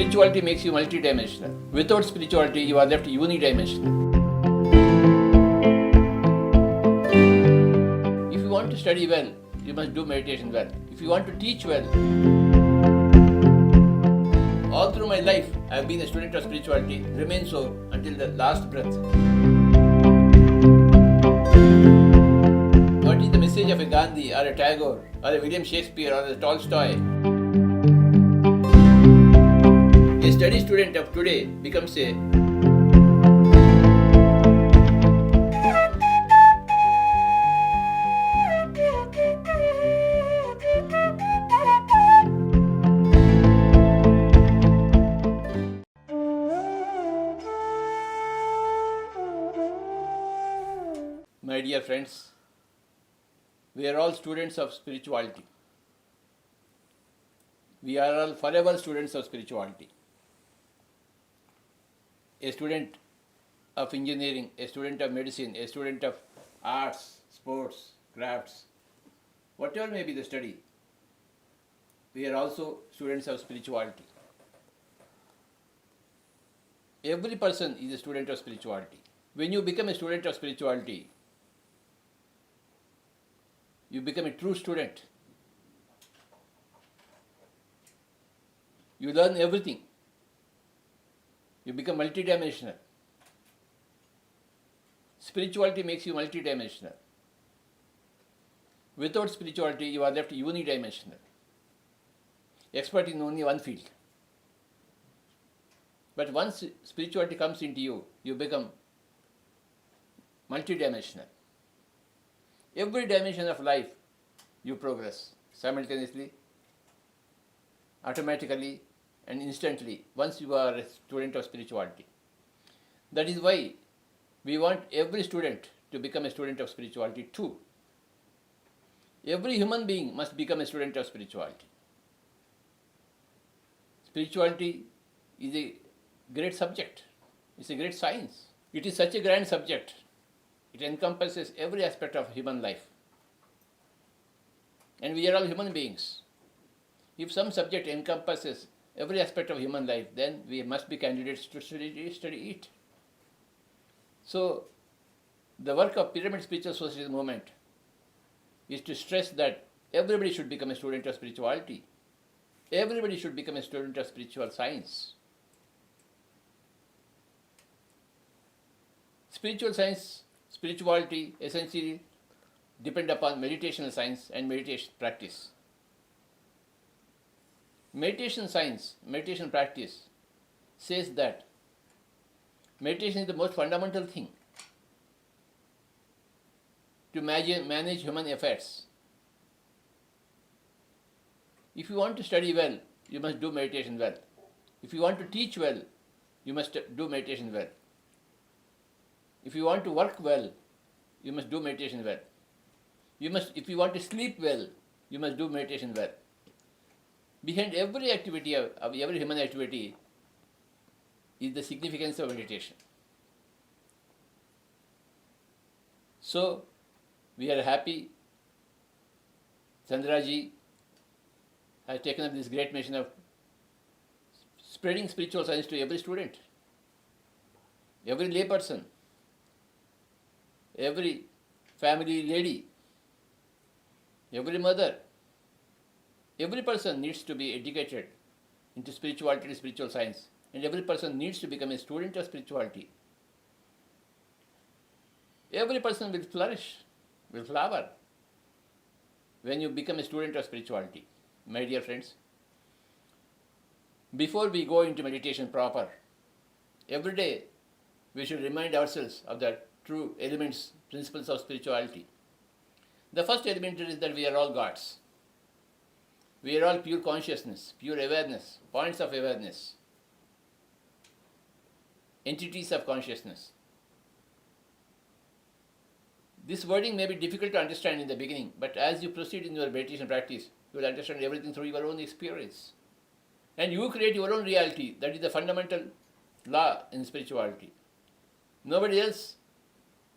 Spirituality makes you multidimensional. Without spirituality, you are left unidimensional. If you want to study well, you must do meditation well. If you want to teach well, all through my life, I have been a student of spirituality, remain so until the last breath. What is the message of a Gandhi or a Tagore or a William Shakespeare or a Tolstoy? A study student of today becomes a My dear friends, we are all students of spirituality. We are all forever students of spirituality. A student of engineering, a student of medicine, a student of arts, sports, crafts, whatever may be the study, we are also students of spirituality. Every person is a student of spirituality. When you become a student of spirituality, you become a true student. You learn everything. You become multidimensional. Spirituality makes you multidimensional. Without spirituality, you are left unidimensional. Expert in only one field. But once spirituality comes into you, you become multidimensional. Every dimension of life, you progress simultaneously, automatically, and instantly once you are a student of spirituality. That is why we want every student to become a student of spirituality too. Every human being must become a student of spirituality. Spirituality is a great subject. It's a great science. It is such a grand subject. It encompasses every aspect of human life. And we are all human beings. If some subject encompasses every aspect of human life, then we must be candidates to study it. So, the work of Pyramid Spiritual Society movement is to stress that everybody should become a student of spirituality. Everybody should become a student of spiritual science. Spiritual science, spirituality essentially depend upon meditational science and meditation practice. Meditation science, meditation practice says that meditation is the most fundamental thing to manage human affairs. If you want to study well, you must do meditation well. If you want to teach well, you must do meditation well. If you want to work well, you must do meditation well. If you want to sleep well, you must do meditation well. Behind every activity of every human activity is the significance of meditation. So, we are happy Chandraji has taken up this great mission of spreading spiritual science to every student, every layperson, every family lady, every mother. Every person needs to be educated into spirituality and spiritual science, and every person needs to become a student of spirituality. Every person will flourish, will flower when you become a student of spirituality. My dear friends, before we go into meditation proper, every day we should remind ourselves of the true elements, principles of spirituality. The first element is that we are all gods. We are all pure consciousness, pure awareness, points of awareness, entities of consciousness. This wording may be difficult to understand in the beginning, but as you proceed in your meditation practice, you will understand everything through your own experience. And you create your own reality. That is the fundamental law in spirituality. Nobody else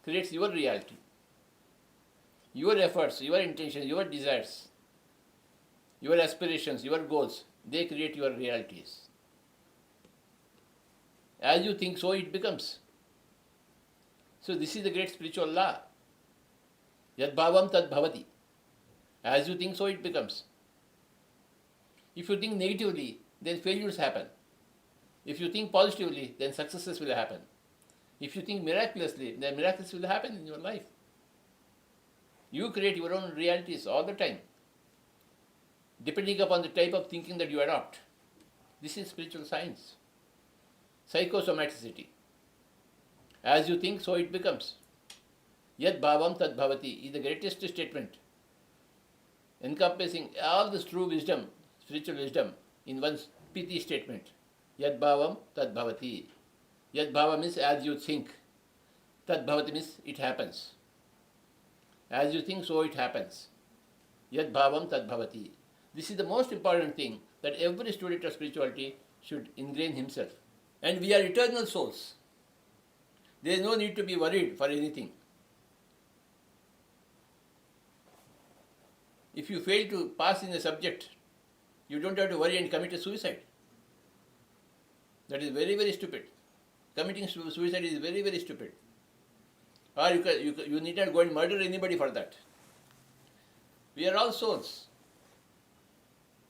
creates your reality. Your efforts, your intentions, your desires, your aspirations, your goals, they create your realities. As you think, so it becomes. So this is the great spiritual law. Yad bhavam tad bhavati. As you think, so it becomes. If you think negatively, then failures happen. If you think positively, then successes will happen. If you think miraculously, then miracles will happen in your life. You create your own realities all the time, depending upon the type of thinking that you adopt. This is spiritual science. Psychosomaticity. As you think, so it becomes. Yad bhavam tad bhavati is the greatest statement, encompassing all this true wisdom, spiritual wisdom, in one pithy statement. Yad bhavam tad bhavati. Yad bhava means as you think. Tad bhavati means it happens. As you think, so it happens. Yad bhavam tad bhavati. This is the most important thing that every student of spirituality should ingrain himself. And we are eternal souls. There is no need to be worried for anything. If you fail to pass in a subject, you don't have to worry and commit a suicide. That is very, very stupid. Committing suicide is very, very stupid. Or you need not go and murder anybody for that. We are all souls.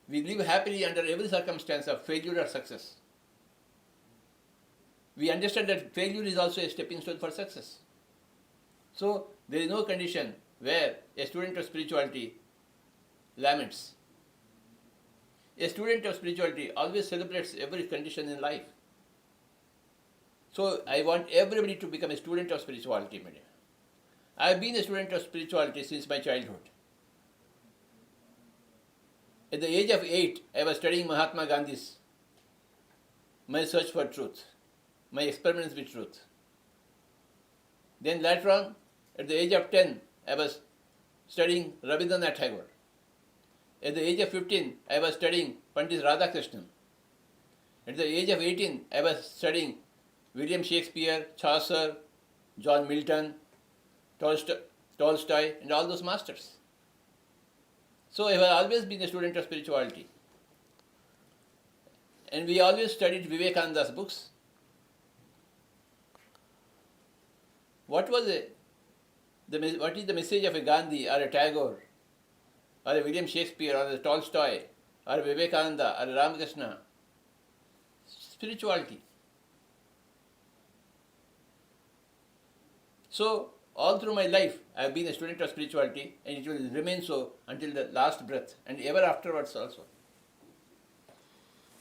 We live happily under every circumstance of failure or success. We understand that failure is also a stepping stone for success. So there is no condition where a student of spirituality laments. A student of spirituality always celebrates every condition in life. So I want everybody to become a student of spirituality. I have been a student of spirituality since my childhood. At the age of 8, I was studying Mahatma Gandhi's My Search for Truth, my experiments with truth. Then later on, at the age of 10, I was studying Rabindranath Tagore. At the age of 15, I was studying Pandit Radhakrishnan. At the age of 18, I was studying William Shakespeare, Chaucer, John Milton, Tolstoy, and all those masters. So I have always been a student of spirituality. And we always studied Vivekananda's books. What is the message of a Gandhi or a Tagore or a William Shakespeare or a Tolstoy or a Vivekananda or a Ramakrishna? Spirituality. So all through my life I have been a student of spirituality, and it will remain so until the last breath and ever afterwards also.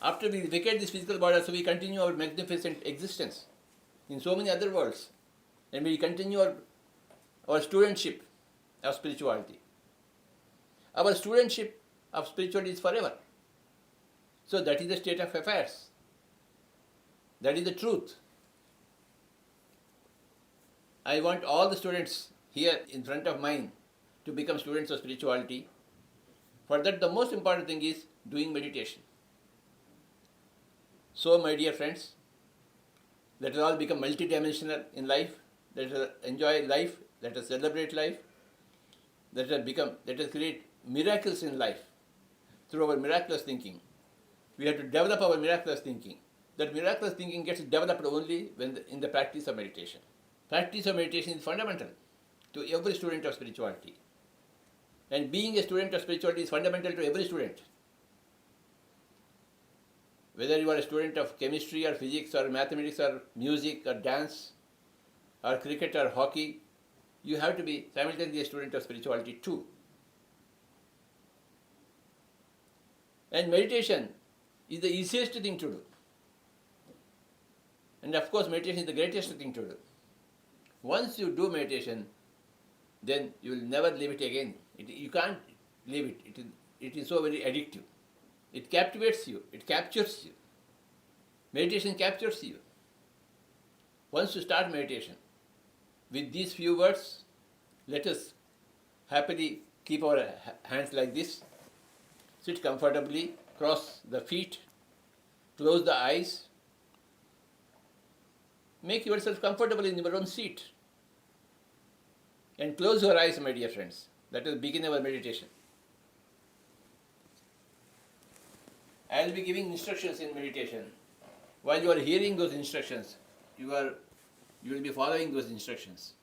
After we vacate this physical body, so we continue our magnificent existence in so many other worlds, and we continue our studentship of spirituality. Our studentship of spirituality is forever. So that is the state of affairs. That is the truth. I want all the students here in front of mine to become students of spirituality. For that, the most important thing is doing meditation. So, my dear friends, let us all become multidimensional in life. Let us enjoy life. Let us celebrate life. Let us create miracles in life through our miraculous thinking. We have to develop our miraculous thinking. That miraculous thinking gets developed only in the practice of meditation. Practice of meditation is fundamental to every student of spirituality. And being a student of spirituality is fundamental to every student. Whether you are a student of chemistry or physics or mathematics or music or dance or cricket or hockey, you have to be simultaneously a student of spirituality too. And meditation is the easiest thing to do. And of course, meditation is the greatest thing to do. Once you do meditation, then you will never leave it again. You can't leave it. It is so very addictive. It captivates you. It captures you. Meditation captures you. Once you start meditation, with these few words, let us happily keep our hands like this. Sit comfortably, cross the feet, close the eyes. Make yourself comfortable in your own seat. And close your eyes, my dear friends. Let us begin our meditation. I will be giving instructions in meditation. While you are hearing those instructions, you will be following those instructions.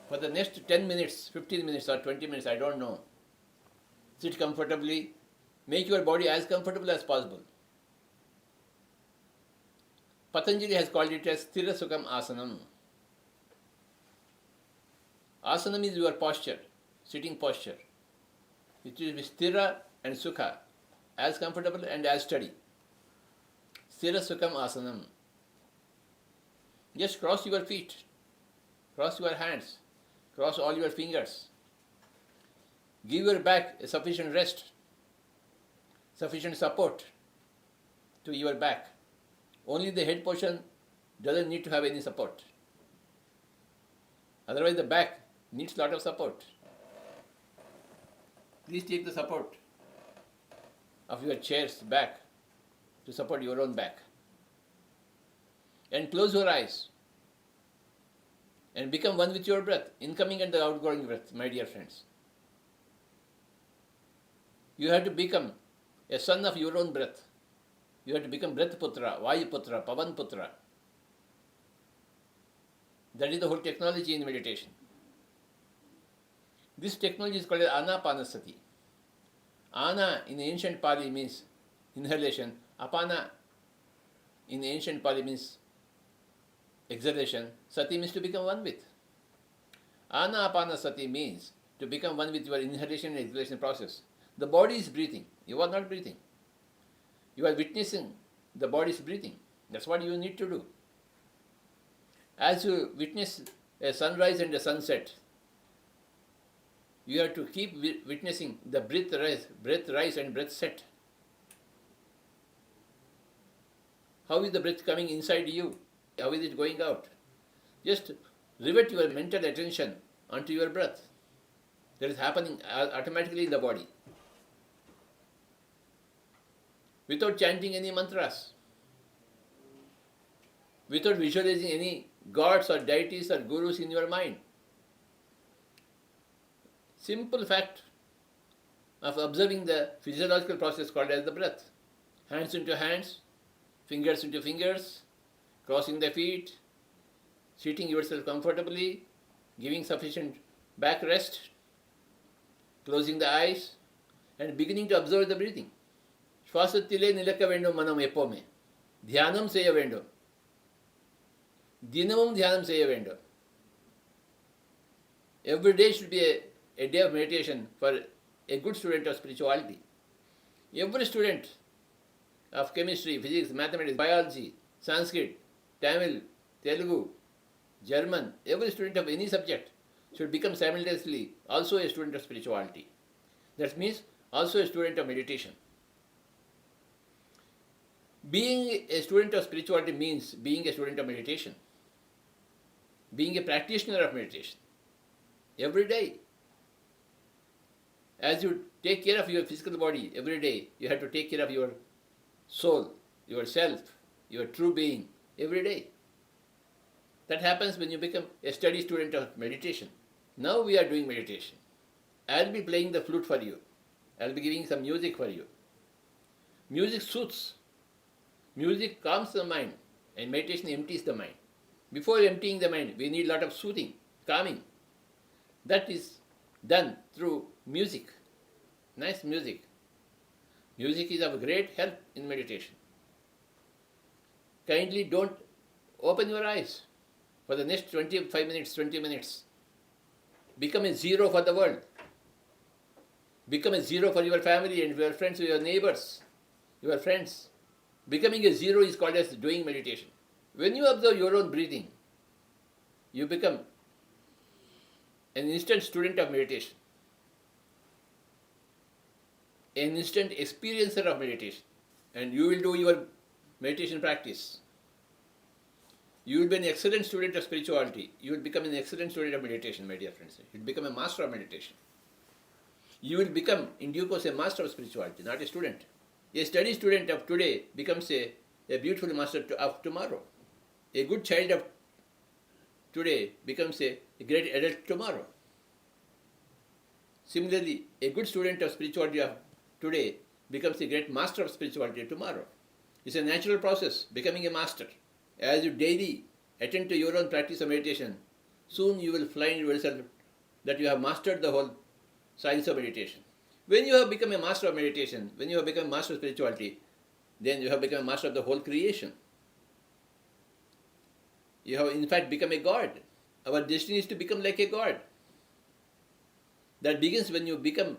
For the next 10 minutes, 15 minutes or 20 minutes, I don't know. Sit comfortably. Make your body as comfortable as possible. Patanjali has called it as Sthira Sukham Asanam. Asanam is your posture, sitting posture. It will be Sthira and Sukha, as comfortable and as steady. Sthira Sukham Asanam. Just cross your feet, cross your hands, cross all your fingers. Give your back a sufficient rest, sufficient support to your back. Only the head portion doesn't need to have any support. Otherwise the back needs a lot of support. Please take the support of your chair's back to support your own back. And close your eyes and become one with your breath, incoming and the outgoing breath, my dear friends. You have to become a son of your own breath. You have to become Breath Putra, Vayu Putra, Pavan Putra. That is the whole technology in meditation. This technology is called Anapanasati. Ana in ancient Pali means inhalation. Apana in ancient Pali means exhalation. Sati means to become one with. Anapanasati means to become one with your inhalation and exhalation process. The body is breathing. You are not breathing. You are witnessing the body is breathing. That's what you need to do. As you witness a sunrise and a sunset, you have to keep witnessing the breath rise and breath set. How is the breath coming inside you? How is it going out? Just rivet your mental attention onto your breath. That is happening automatically in the body. Without chanting any mantras, without visualizing any gods or deities or gurus in your mind. Simple fact of observing the physiological process called as the breath. Hands into hands, fingers into fingers, crossing the feet, seating yourself comfortably, giving sufficient back rest, closing the eyes, and beginning to observe the breathing. சுவாசத்திலே நிலக்க வேண்டும் மனம் எப்போவுமே. தியானம் செய்ய வேண்டும். தினமும் தியானம் செய்ய வேண்டும். Every day should be a day of meditation for a good student of spirituality. Every student of chemistry, physics, mathematics, biology, Sanskrit, Tamil, Telugu, German, every student of any subject should become simultaneously also a student of spirituality. That means also a student of meditation. Being a student of spirituality means being a student of meditation, being a practitioner of meditation. Every day, as you take care of your physical body every day, you have to take care of your soul, your self, your true being every day. That happens when you become a steady student of meditation. Now we are doing meditation. I'll be playing the flute for you. I'll be giving some music for you. Music soothes. Music calms the mind, and meditation empties the mind. Before emptying the mind, we need a lot of soothing, calming. That is done through music. Nice music. Music is of great help in meditation. Kindly don't open your eyes for the next 25 minutes, 20 minutes. Become a zero for the world. Become a zero for your family and your friends, your neighbors, your friends. Becoming a zero is called as doing meditation. When you observe your own breathing, you become an instant student of meditation, an instant experiencer of meditation, and you will do your meditation practice. You will be an excellent student of spirituality. You will become an excellent student of meditation, my dear friends. You will become a master of meditation. You will become, in due course, a master of spirituality, not a student. A steady student of today becomes a beautiful master of tomorrow. A good child of today becomes a great adult tomorrow. Similarly, a good student of spirituality of today becomes a great master of spirituality tomorrow. It's a natural process, becoming a master. As you daily attend to your own practice of meditation, soon you will find yourself that you have mastered the whole science of meditation. When you have become a master of meditation, when you have become a master of spirituality, then you have become a master of the whole creation. You have in fact become a god. Our destiny is to become like a god. That begins when you become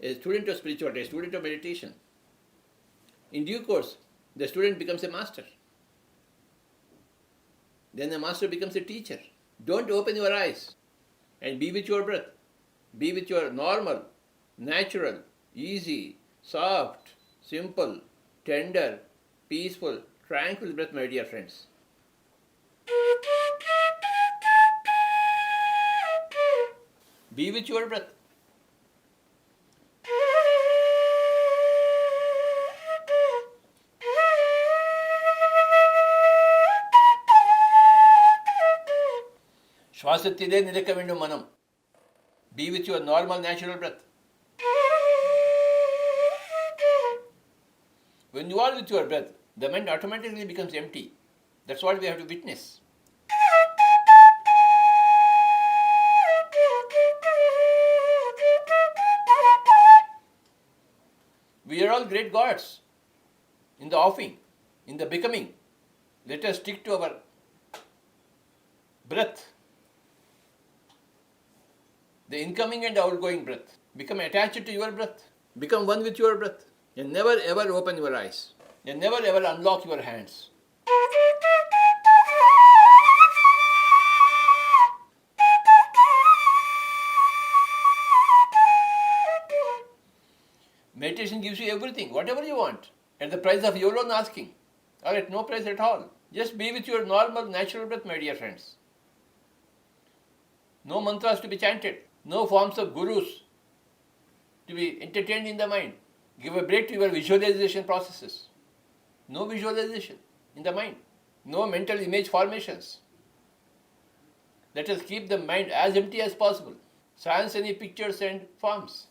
a student of spirituality, a student of meditation. In due course, the student becomes a master. Then the master becomes a teacher. Don't open your eyes and be with your breath. Be with your normal, natural, easy, soft, simple, tender, peaceful, tranquil breath, my dear friends. Be with your breath. శ్వాసెత్తిదే నిలక వెండు మనం. Be with your normal, natural breath. When you are with your breath, the mind automatically becomes empty. That's what we have to witness. We are all great gods in the offing, in the becoming. Let us stick to our breath, the incoming and outgoing breath. Become attached to your breath. Become one with your breath. And never ever open your eyes. And never ever unlock your hands. Meditation gives you everything, whatever you want, at the price of your own asking, or at no price at all. Just be with your normal, natural breath, my dear friends. No mantras to be chanted, no forms of gurus to be entertained in the mind. Give a break to your visualization processes. No visualization in the mind, no mental image formations. Let us keep the mind as empty as possible. Silence any pictures and forms.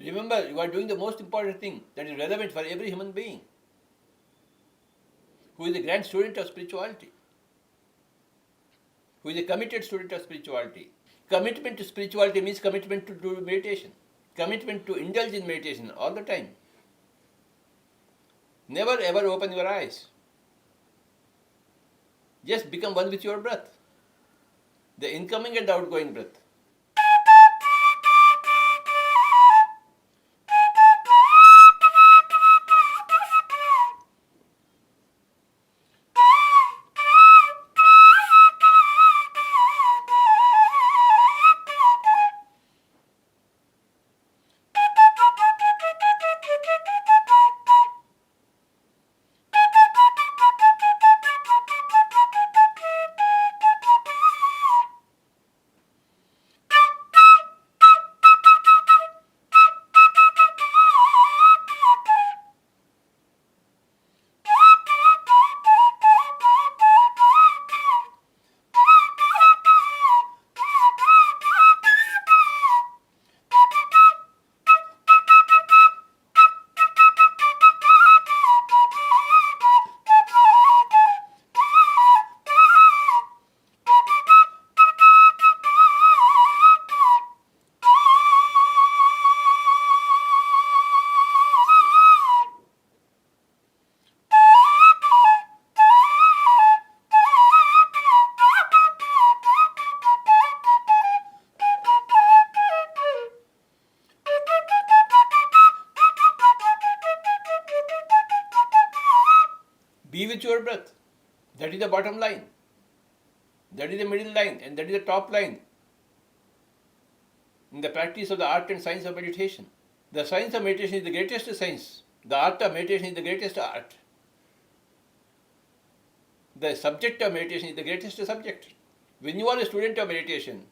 Remember, you are doing the most important thing that is relevant for every human being who is a grand student of spirituality, who is a committed student of spirituality. Commitment to spirituality means commitment to do meditation, commitment to indulge in meditation all the time. Never ever open your eyes. Just become one with your breath, the incoming and outgoing breath. Be with your breath. That is the bottom line. That is the middle line and that is the top line. in the practice of the art and science of meditation. The science of meditation is the greatest science. The art of meditation is the greatest art. The subject of meditation is the greatest subject. When you are a student of meditation,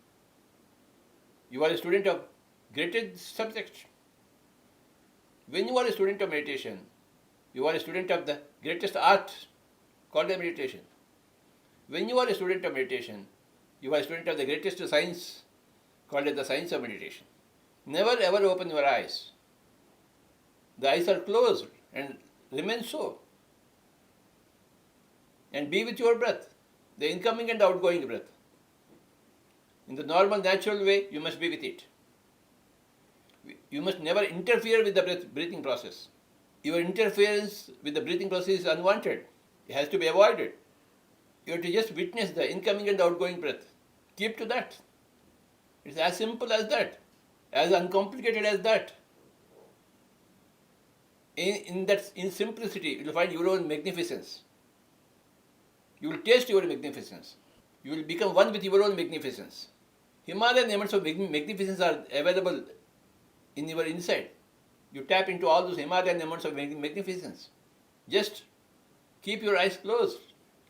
you are a student of greatest subject. When you are a student of meditation, you are a student of the greatest art called meditation. When you are a student of meditation, you are a student of the greatest science called the science of meditation. Never ever open your eyes. The eyes are closed and remain so. And be with your breath, the incoming and outgoing breath. In the normal, natural way, you must be with it. You must never interfere with the breathing process. Your interference with the breathing process is unwanted. It has to be avoided. You have to just witness the incoming and outgoing breath. Keep to that. It's as simple as that, as uncomplicated as that. In simplicity, you will find your own magnificence. You will taste your magnificence. You will become one with your own magnificence. Himalayan amounts of magnificence are available in your inside. You tap into all those Himalayan amounts of magnificence. Just keep your eyes closed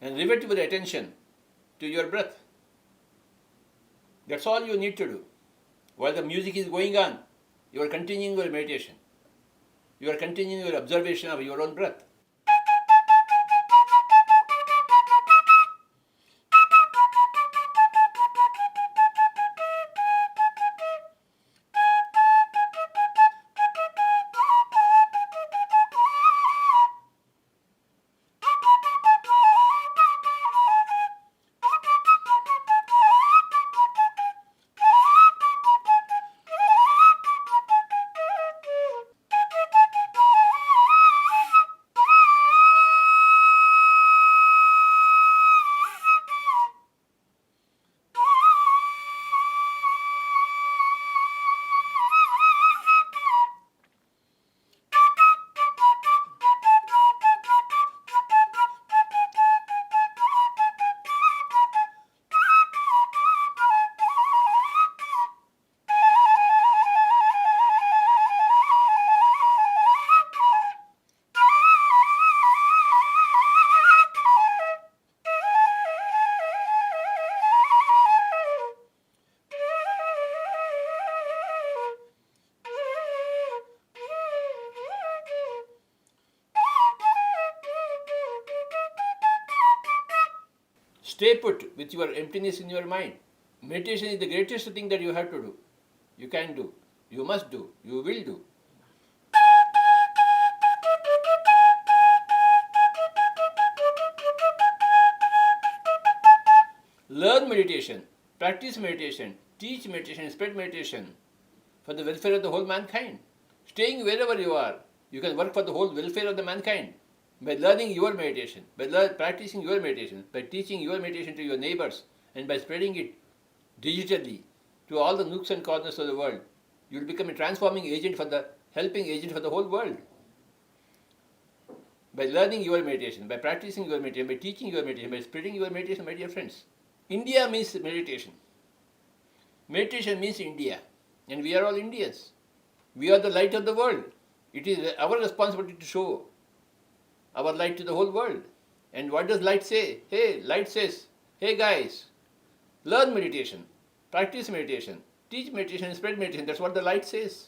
and rivet your attention to your breath. That's all you need to do. While the music is going on, you are continuing your meditation. You are continuing your observation of your own breath. Stay put with your emptiness in your mind. Meditation is the greatest thing that you have to do. You can do. You must do. You will do. Learn meditation, practice meditation, teach meditation, spread meditation for the welfare of the whole mankind. Staying wherever you are, you can work for the whole welfare of the mankind. By learning your meditation, by practicing your meditation, by teaching your meditation to your neighbors, and by spreading it digitally to all the nooks and corners of the world, you will become a transforming agent for the helping agent for the whole world. By learning your meditation, by practicing your meditation, by teaching your meditation, by spreading your meditation, my dear friends. India means meditation. Meditation means India, and we are all Indians. We are the light of the world. It is our responsibility to show our light to the whole world. And what does light say? Hey, light says, hey guys, learn meditation, practice meditation, teach meditation, spread meditation. That's what the light says.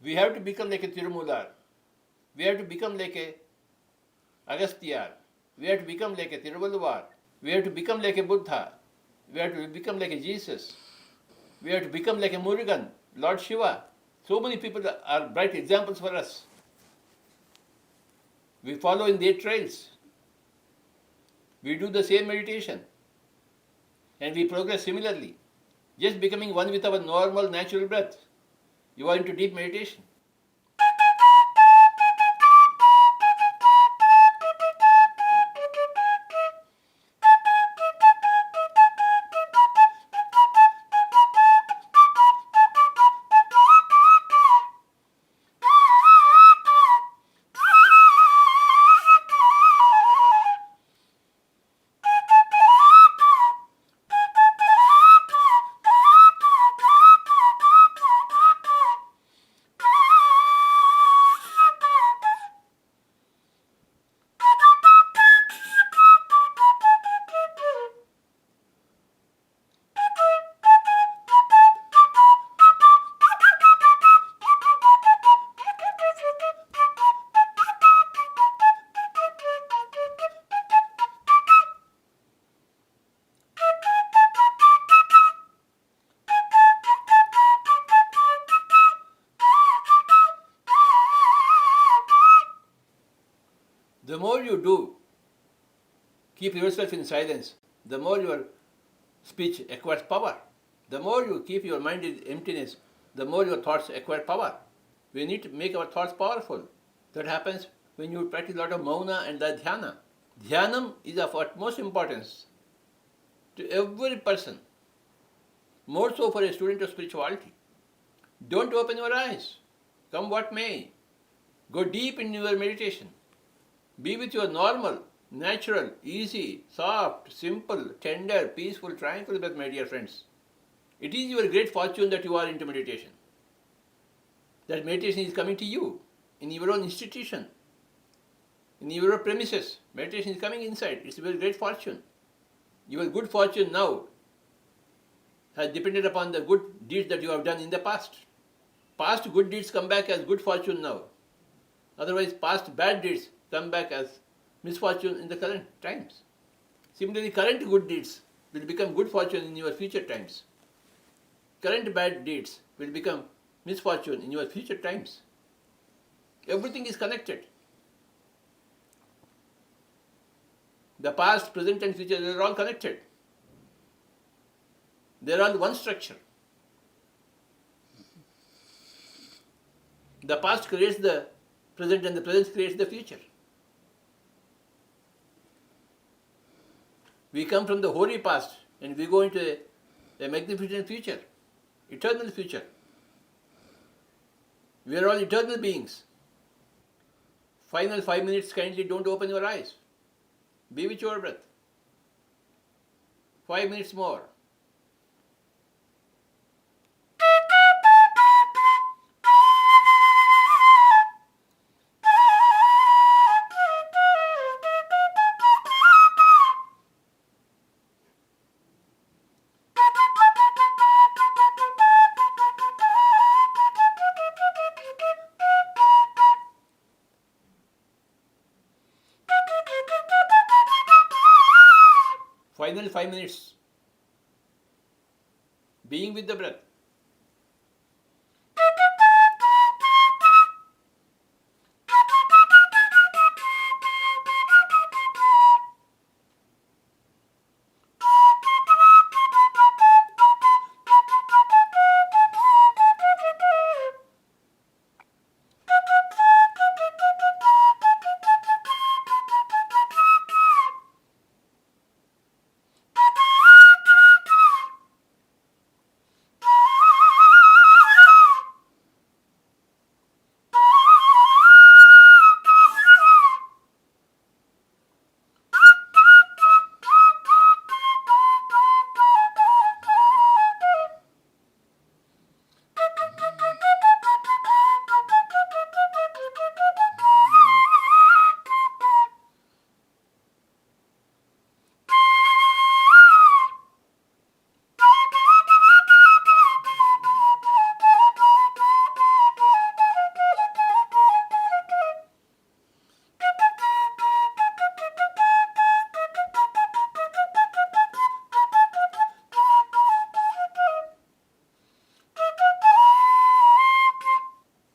We have to become like a Tirumular. We have to become like a Agasthyar. We have to become like a Tiruvalluvar. We have to become like a Buddha. We have to become like a Jesus. We have to become like a Murugan, Lord Shiva. So many people are bright examples for us. We follow in their trails. We do the same meditation. And we progress similarly. Just becoming one with our normal, natural breath. You are into deep meditation. you do, keep yourself in silence, the more your speech acquires power. The more you keep your mind in emptiness, the more your thoughts acquire power. We need to make our thoughts powerful. That happens when you practice a lot of mauna and the dhyana. Dhyanam is of utmost importance to every person, more so for a student of spirituality. Don't open your eyes, come what may. Go deep in your meditation. Be with your normal, natural, easy, soft, simple, tender, peaceful, tranquil breath, my dear friends. It is your great fortune that you are into meditation. That meditation is coming to you in your own institution, in your premises. Meditation is coming inside. It's your great fortune. Your good fortune now has depended upon the good deeds that you have done in the past. Past good deeds come back as good fortune now. Otherwise, past bad deeds come back as misfortune in the current times. Similarly, current good deeds will become good fortune in your future times. Current bad deeds will become misfortune in your future times. Everything is connected. The past, present and future, they are all connected. They are all one structure. The past creates the present and the present creates the future. We come from the hoary past and we go into a magnificent future, eternal future. We are all eternal beings. Final 5 minutes, kindly don't open your eyes. Be with your breath. 5 minutes more. Final 5 minutes. Being with the breath.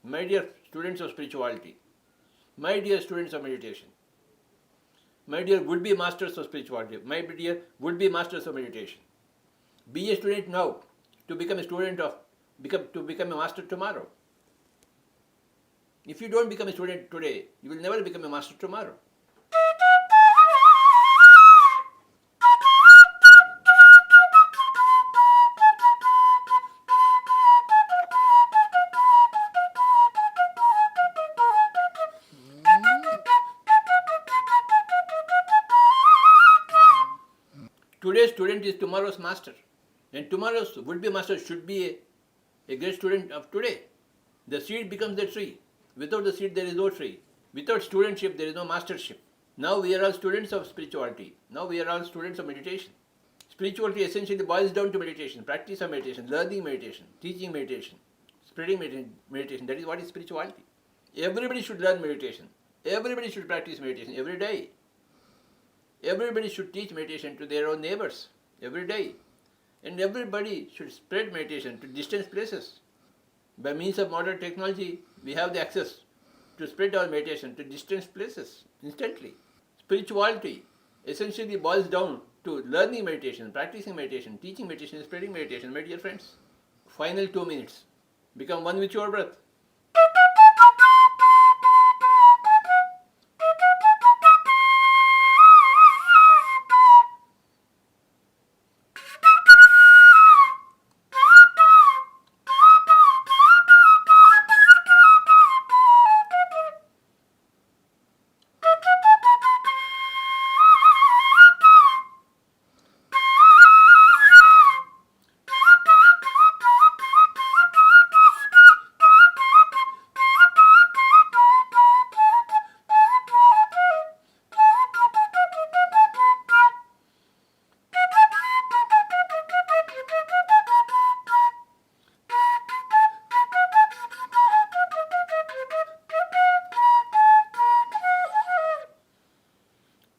My dear students of spirituality, my dear students of meditation, my dear would-be masters of spirituality, my dear would-be masters of meditation, be a student now to become a student of, to become a master tomorrow. If you don't become a student today, you will never become a master tomorrow. Today's student is tomorrow's master, and tomorrow's would-be master should be a great student of today. The seed becomes the tree. Without the seed, there is no tree. Without studentship, there is no mastership. Now we are all students of spirituality. Now we are all students of meditation. Spirituality essentially boils down to meditation, practice of meditation, learning meditation, teaching meditation, spreading meditation. That is what is spirituality. Everybody should learn meditation. Everybody should practice meditation every day. Everybody should teach meditation to their own neighbors every day. And everybody should spread meditation to distant places. By means of modern technology, we have the access to spread our meditation to distant places instantly. Spirituality essentially boils down to learning meditation, practicing meditation, teaching meditation, spreading meditation, my dear friends. Final 2 minutes. Become one with your breath.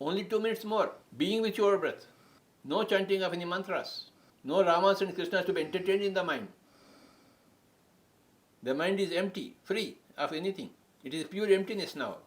Only 2 minutes more. Being with your breath. No chanting of any mantras. No Ramas and Krishnas to be entertained in the mind. The mind is empty, free of anything. It is pure emptiness now.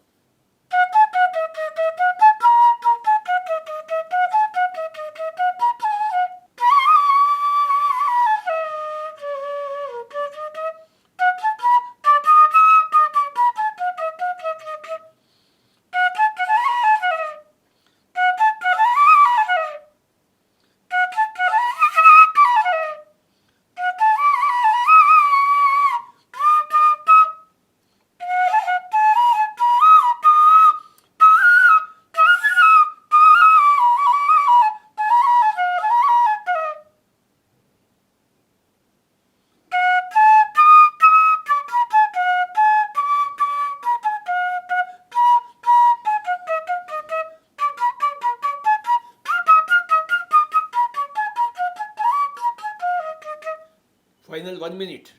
Final 1 minute.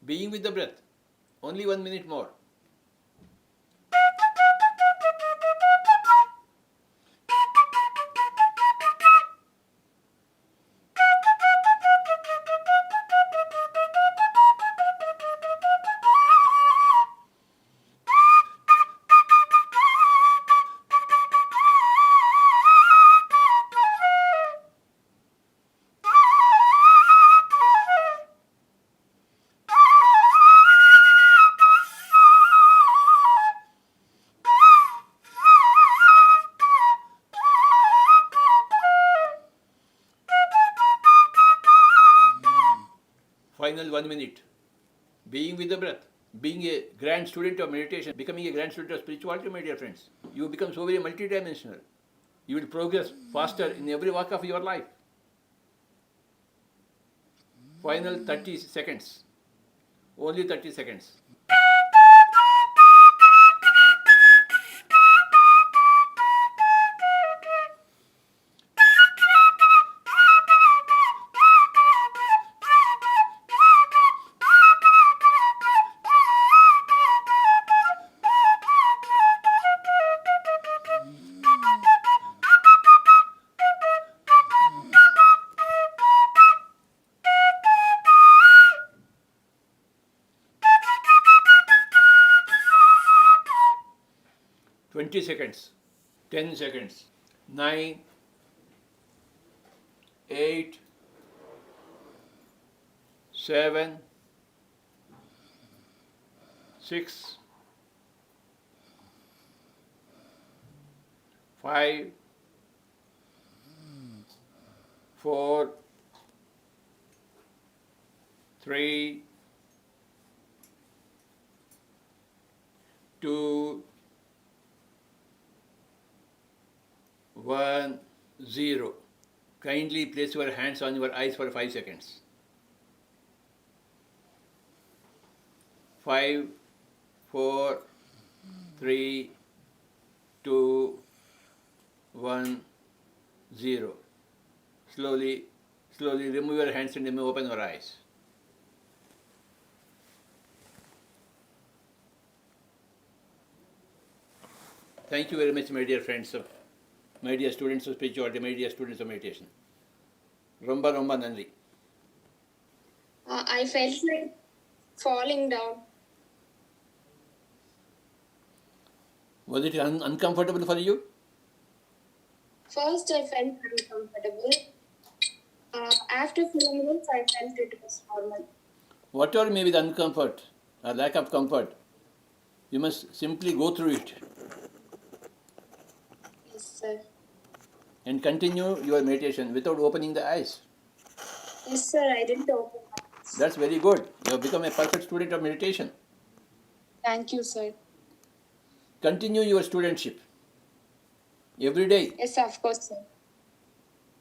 Being with the breath. Only 1 minute more. Final 1 minute. Being with the breath. Being a grand student of meditation, becoming a grand student of spirituality, my dear friends. You become so very multidimensional. You will progress faster in every walk of your life. Final 30 seconds. Only 30 seconds. Twenty seconds. 10 seconds. 9, 8, 7, 6, 5, 4, 3, 2, 1, 0. Kindly place your hands on your eyes for 5 seconds. 5, 4, 3, 2, 1, 0. Slowly remove your hands and open your eyes. Thank you very much, my dear friends, my dear students of spirituality, my dear students of meditation. Romba Nandri. I felt like falling down. Was it uncomfortable for you? First, I felt uncomfortable. After few minutes, I felt it was normal. Whatever may be the uncomfort or lack of comfort, you must simply go through it Yes, sir. and continue your meditation without opening the eyes. Yes, sir. I didn't open my eyes. That's very good. You have become a perfect student of meditation. Thank you, sir. Continue your studentship every day. Yes, of course, sir.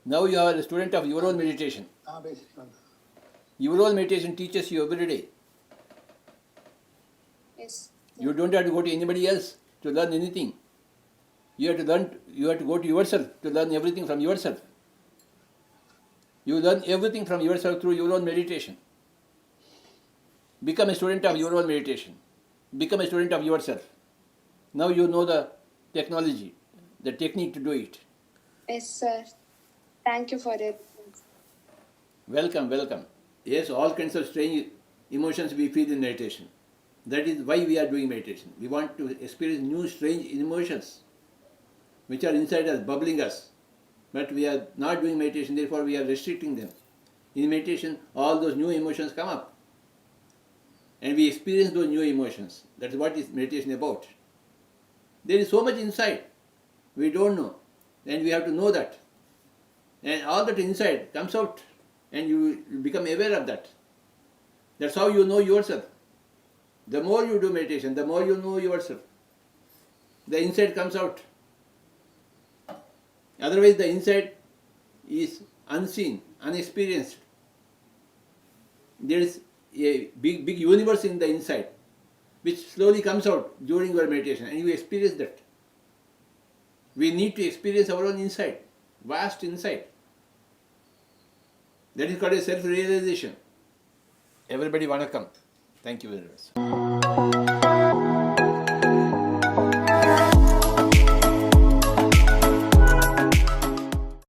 Now you are a student of your own meditation. Your own meditation teaches you every day. Yes. You don't have to go to anybody else to learn anything. You have to go to yourself to learn everything from yourself. You learn everything from yourself through your own meditation. Become a student of your own meditation. Become a student of yourself. Now you know the technology, the technique to do it. Yes, sir. Thank you for it. Welcome, welcome. Yes, all kinds of strange emotions we feel in meditation. That is why we are doing meditation. We want to experience new strange emotions which are inside us, bubbling us. But we are not doing meditation, therefore we are restricting them. In meditation, all those new emotions come up. And we experience those new emotions. That's what is meditation about. There is so much inside. We don't know. And we have to know that. And all that inside comes out. And you become aware of that. That's how you know yourself. The more you do meditation, the more you know yourself. The inside comes out. Otherwise, the inside is unseen, unexperienced. There is a big universe in the inside, which slowly comes out during your meditation, and you experience that. We need to experience our own inside, vast inside. That is called a self-realization. Everybody, vanakkam. Thank you very much.